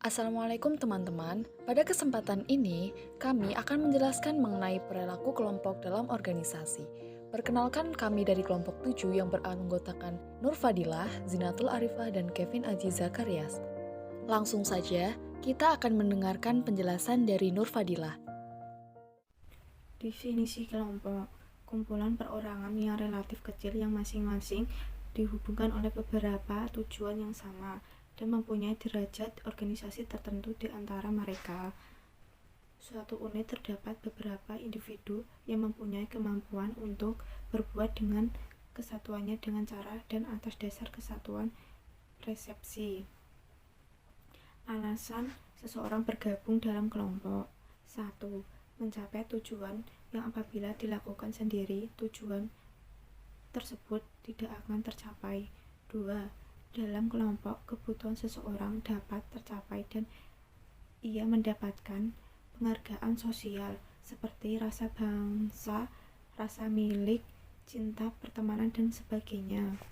Assalamualaikum teman-teman. Pada kesempatan ini, kami akan menjelaskan mengenai perilaku kelompok dalam organisasi. Perkenalkan kami dari kelompok 7 yang beranggotakan Nur Fadilah, Zinatul Arifah, dan Kevin Aji Zakarias. Langsung saja, kita akan mendengarkan penjelasan dari Nur Fadilah. Definisi kelompok, kumpulan perorangan yang relatif kecil yang masing-masing dihubungkan oleh beberapa tujuan yang sama dan mempunyai derajat organisasi tertentu di antara mereka. Suatu unit terdapat beberapa individu yang mempunyai kemampuan untuk berbuat dengan kesatuannya dengan cara dan atas dasar kesatuan persepsi. Alasan seseorang bergabung dalam kelompok. 1. Mencapai tujuan yang apabila dilakukan sendiri, tujuan tersebut tidak akan tercapai. 2. Dalam kelompok, kebutuhan seseorang dapat tercapai dan ia mendapatkan penghargaan sosial seperti rasa bangsa, rasa milik, cinta, pertemanan, dan sebagainya.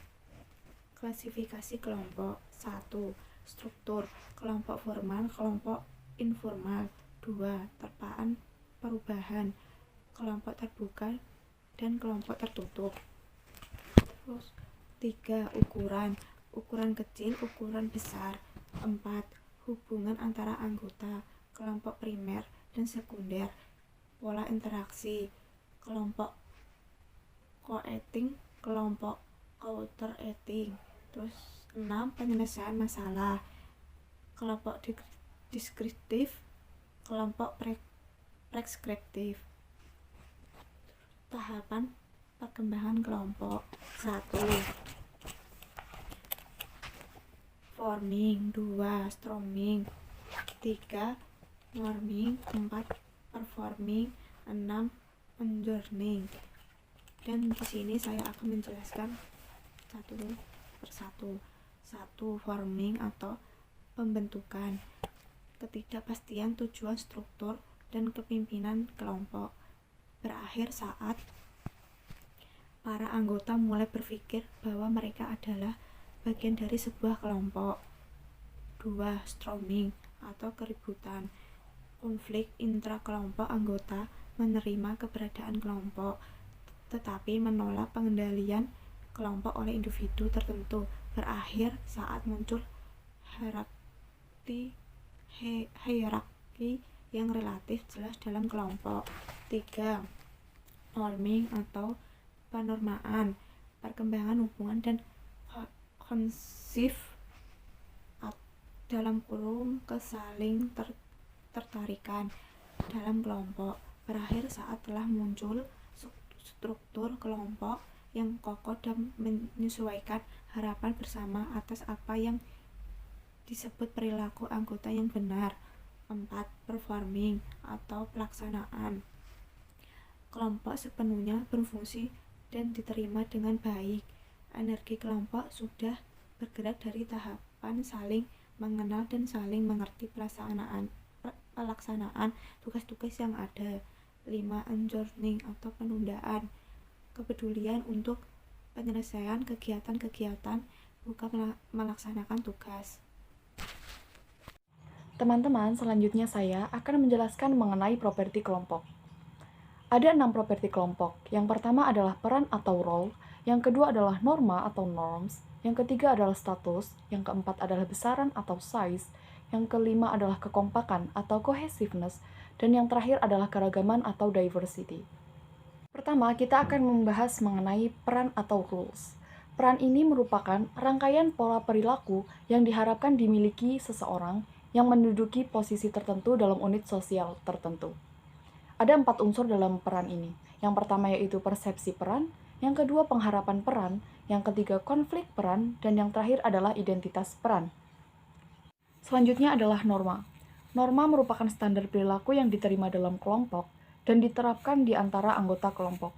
Klasifikasi kelompok. 1. Struktur kelompok formal, kelompok informal. 2. Terpaan perubahan, kelompok terbuka dan kelompok tertutup. 3. Ukuran kecil, ukuran besar. 4. Hubungan antara anggota, kelompok primer dan sekunder. Pola interaksi, kelompok co-acting, kelompok counter-acting. 6. Penyelesaian masalah, kelompok deskriptif, kelompok preskriptif. Tahapan perkembangan kelompok. 1. Forming. 2. Storming. 3. Norming. 4. Performing. 6. Adjourning. Dan di sini saya akan menjelaskan satu persatu. 1. Forming atau pembentukan, ketidakpastian tujuan, struktur, dan kepemimpinan kelompok berakhir saat para anggota mulai berpikir bahwa mereka adalah bagian dari sebuah kelompok. 2. Storming atau keributan, konflik intrakelompok, anggota menerima keberadaan kelompok tetapi menolak pengendalian kelompok oleh individu tertentu, berakhir saat muncul hierarki yang relatif jelas dalam kelompok. 3. Norming atau penormaan, perkembangan hubungan dan konsif dalam kurung kesaling tertarikan dalam kelompok, berakhir saat telah muncul struktur kelompok yang kokoh dan menyesuaikan harapan bersama atas apa yang disebut perilaku anggota yang benar. 4. Performing atau pelaksanaan, kelompok sepenuhnya berfungsi dan diterima dengan baik. Energi kelompok sudah bergerak dari tahapan saling mengenal dan saling mengerti pelaksanaan tugas-tugas yang ada. 5. Adjourning atau penundaan, kepedulian untuk penyelesaian kegiatan-kegiatan bukan melaksanakan tugas. Teman-teman, selanjutnya saya akan menjelaskan mengenai properti kelompok. Ada 6 properti kelompok. Yang pertama adalah peran atau role, yang kedua adalah norma atau norms, yang ketiga adalah status, yang keempat adalah besaran atau size, yang kelima adalah kekompakan atau cohesiveness, dan yang terakhir adalah keragaman atau diversity. Pertama, kita akan membahas mengenai peran atau rules. Peran ini merupakan rangkaian pola perilaku yang diharapkan dimiliki seseorang yang menduduki posisi tertentu dalam unit sosial tertentu. Ada 4 unsur dalam peran ini. Yang pertama yaitu persepsi peran, yang kedua pengharapan peran, yang ketiga konflik peran, dan yang terakhir adalah identitas peran. Selanjutnya adalah norma. Norma merupakan standar perilaku yang diterima dalam kelompok dan diterapkan di antara anggota kelompok.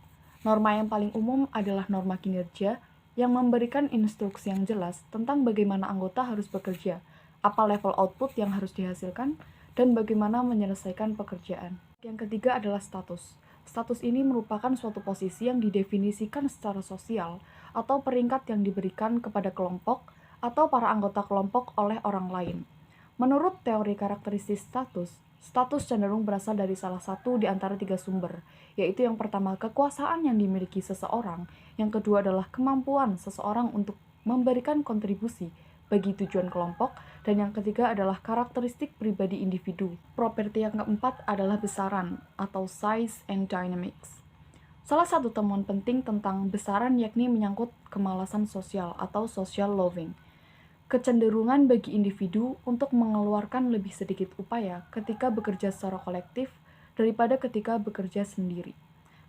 Norma yang paling umum adalah norma kinerja yang memberikan instruksi yang jelas tentang bagaimana anggota harus bekerja, apa level output yang harus dihasilkan, dan bagaimana menyelesaikan pekerjaan. Yang ketiga adalah status. Status ini merupakan suatu posisi yang didefinisikan secara sosial atau peringkat yang diberikan kepada kelompok atau para anggota kelompok oleh orang lain. Menurut teori karakteristik status, status cenderung berasal dari salah satu di antara 3 sumber, yaitu yang pertama kekuasaan yang dimiliki seseorang, yang kedua adalah kemampuan seseorang untuk memberikan kontribusi bagi tujuan kelompok, dan yang ketiga adalah karakteristik pribadi individu. Properti yang keempat adalah besaran atau size and dynamics. Salah satu temuan penting tentang besaran yakni menyangkut kemalasan sosial atau social loving. Kecenderungan bagi individu untuk mengeluarkan lebih sedikit upaya ketika bekerja secara kolektif daripada ketika bekerja sendiri.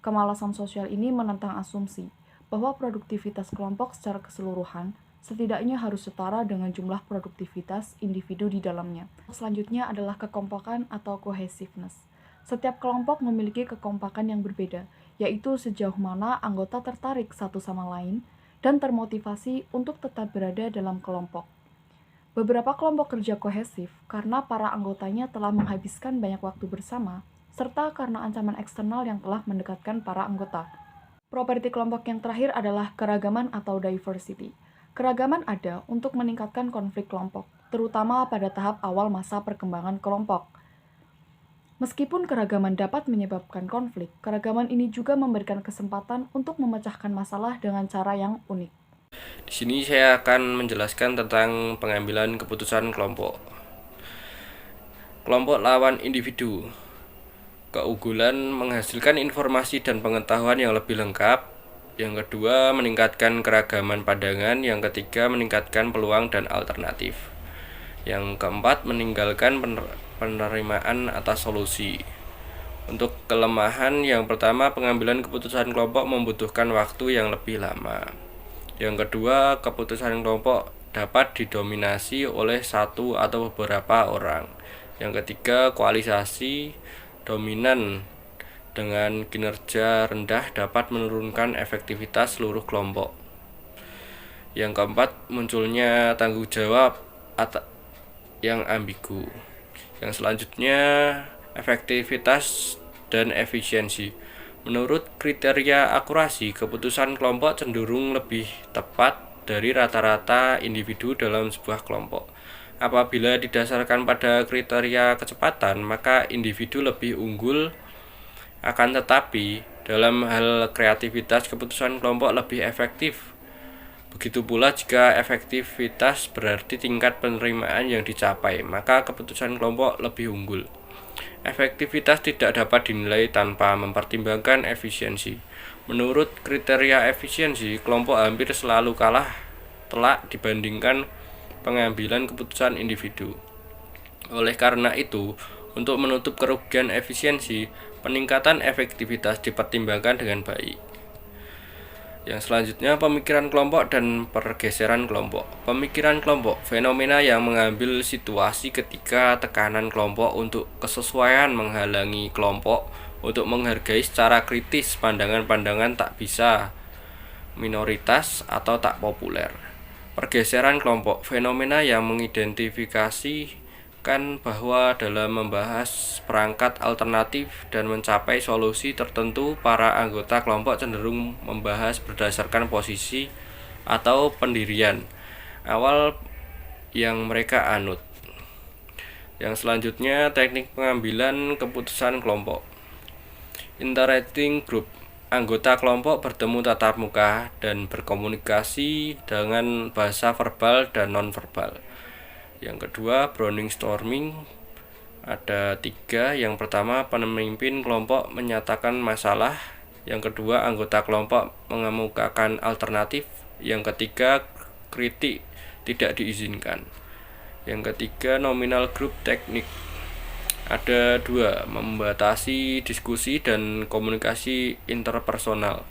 Kemalasan sosial ini menentang asumsi bahwa produktivitas kelompok secara keseluruhan setidaknya harus setara dengan jumlah produktivitas individu di dalamnya. Selanjutnya adalah kekompakan atau cohesiveness. Setiap kelompok memiliki kekompakan yang berbeda, yaitu sejauh mana anggota tertarik satu sama lain dan termotivasi untuk tetap berada dalam kelompok. Beberapa kelompok kerja kohesif karena para anggotanya telah menghabiskan banyak waktu bersama, serta karena ancaman eksternal yang telah mendekatkan para anggota. Properti kelompok yang terakhir adalah keragaman atau diversity. Keragaman ada untuk meningkatkan konflik kelompok, terutama pada tahap awal masa perkembangan kelompok. Meskipun keragaman dapat menyebabkan konflik, keragaman ini juga memberikan kesempatan untuk memecahkan masalah dengan cara yang unik. Di sini saya akan menjelaskan tentang pengambilan keputusan kelompok. Kelompok lawan individu. Keunggulan menghasilkan informasi dan pengetahuan yang lebih lengkap. Yang kedua, meningkatkan keragaman pandangan. Yang ketiga, meningkatkan peluang dan alternatif. Yang keempat, meninggalkan penerimaan atas solusi. Untuk kelemahan, yang pertama, pengambilan keputusan kelompok membutuhkan waktu yang lebih lama. Yang kedua, keputusan kelompok dapat didominasi oleh satu atau beberapa orang. Yang ketiga, koalisasi dominan dengan kinerja rendah dapat menurunkan efektivitas seluruh kelompok. Yang keempat, munculnya tanggung jawab yang ambigu. Yang selanjutnya, efektivitas dan efisiensi. Menurut kriteria akurasi, keputusan kelompok cenderung lebih tepat dari rata-rata individu dalam sebuah kelompok. Apabila didasarkan pada kriteria kecepatan, maka individu lebih unggul. Akan tetapi, dalam hal kreativitas, keputusan kelompok lebih efektif. Begitu pula jika efektivitas berarti tingkat penerimaan yang dicapai, maka keputusan kelompok lebih unggul. Efektivitas tidak dapat dinilai tanpa mempertimbangkan efisiensi. Menurut kriteria efisiensi, kelompok hampir selalu kalah telak dibandingkan pengambilan keputusan individu. Oleh karena itu, untuk menutup kerugian efisiensi, peningkatan efektivitas dipertimbangkan dengan baik. Yang selanjutnya, pemikiran kelompok dan pergeseran kelompok. Pemikiran kelompok, fenomena yang mengambil situasi ketika tekanan kelompok untuk kesesuaian menghalangi kelompok untuk menghargai secara kritis pandangan-pandangan tak bisa, minoritas, atau tak populer. Pergeseran kelompok, fenomena yang mengidentifikasi bahwa dalam membahas perangkat alternatif dan mencapai solusi tertentu, para anggota kelompok cenderung membahas berdasarkan posisi atau pendirian awal yang mereka anut. Yang selanjutnya, teknik pengambilan keputusan kelompok. Interacting group. Anggota kelompok bertemu tatap muka dan berkomunikasi dengan bahasa verbal dan non-verbal. Yang kedua, brainstorming. Ada 3. Yang pertama, pemimpin kelompok menyatakan masalah. Yang kedua, anggota kelompok mengemukakan alternatif. Yang ketiga, kritik tidak diizinkan. Yang ketiga, nominal group teknik. Ada 2, membatasi diskusi dan komunikasi interpersonal.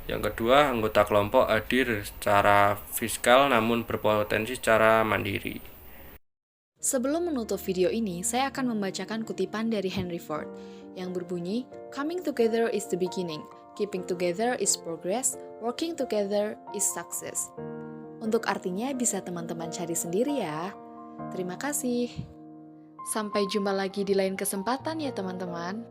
Yang kedua, anggota kelompok hadir secara fiskal namun berpotensi secara mandiri. Sebelum menutup video ini, saya akan membacakan kutipan dari Henry Ford yang berbunyi, "Coming together is the beginning, keeping together is progress, working together is success." Untuk artinya bisa teman-teman cari sendiri ya. Terima kasih. Sampai jumpa lagi di lain kesempatan ya teman-teman.